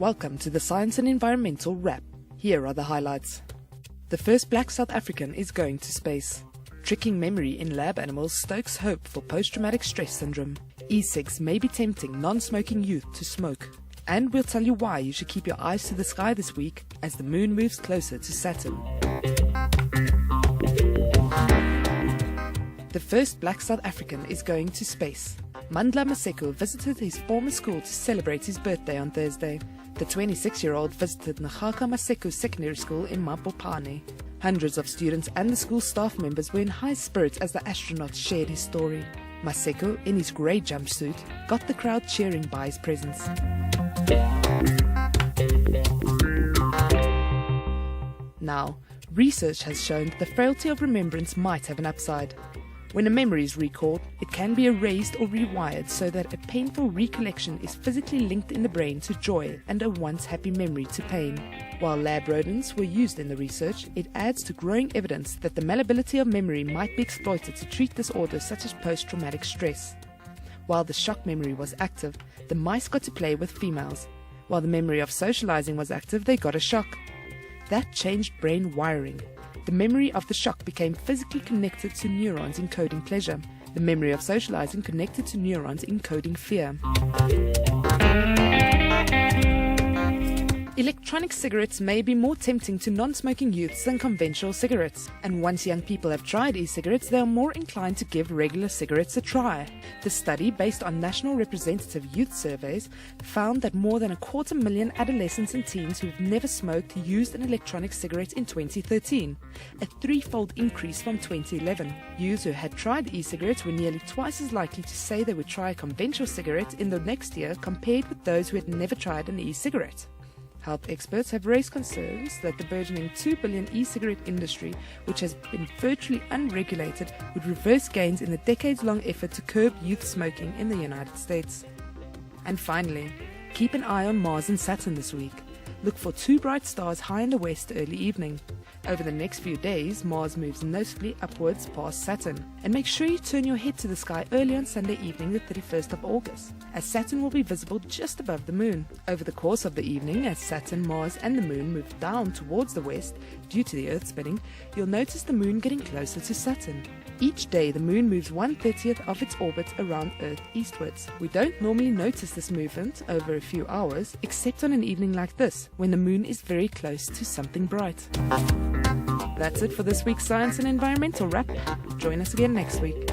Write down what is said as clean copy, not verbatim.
Welcome to the Science and Environmental Wrap. Here are the highlights. The first black South African is going to space. Tricking memory in lab animals stokes hope for post-traumatic stress syndrome. E-cigs may be tempting non-smoking youth to smoke. And we'll tell you why you should keep your eyes to the sky this week as the moon moves closer to Saturn. The first black South African is going to space. Mandla Maseko visited his former school to celebrate his birthday on Thursday. The 26-year-old visited Ngaka Maseko Secondary School in Mapopane. Hundreds of students and the school staff members were in high spirits as the astronaut shared his story. Maseko, in his grey jumpsuit, got the crowd cheering by his presence. Now, research has shown that the frailty of remembrance might have an upside. When a memory is recalled, it can be erased or rewired so that a painful recollection is physically linked in the brain to joy and a once happy memory to pain. While lab rodents were used in the research, it adds to growing evidence that the malleability of memory might be exploited to treat disorders such as post-traumatic stress. While the shock memory was active, the mice got to play with females. While the memory of socializing was active, they got a shock. That changed brain wiring. The memory of the shock became physically connected to neurons encoding pleasure. The memory of socializing connected to neurons encoding fear. Electronic cigarettes may be more tempting to non-smoking youths than conventional cigarettes, and once young people have tried e-cigarettes, they are more inclined to give regular cigarettes a try. The study, based on national representative youth surveys, found that more than 250,000 adolescents and teens who have never smoked used an electronic cigarette in 2013, a threefold increase from 2011. Youths who had tried e-cigarettes were nearly twice as likely to say they would try a conventional cigarette in the next year compared with those who had never tried an e-cigarette. Health experts have raised concerns that the burgeoning 2 billion e-cigarette industry, which has been virtually unregulated, would reverse gains in the decades-long effort to curb youth smoking in the United States. And finally, keep an eye on Mars and Saturn this week. Look for two bright stars high in the west early evening. Over the next few days, Mars moves noticeably upwards past Saturn. And make sure you turn your head to the sky early on Sunday evening, the 31st of August, as Saturn will be visible just above the moon. Over the course of the evening, as Saturn, Mars and the moon move down towards the west due to the Earth spinning, you'll notice the moon getting closer to Saturn. Each day, the moon moves 1/30th of its orbit around Earth eastwards. We don't normally notice this movement over a few hours, except on an evening like this, when the moon is very close to something bright. That's it for this week's Science and Environmental Wrap. Join us again next week.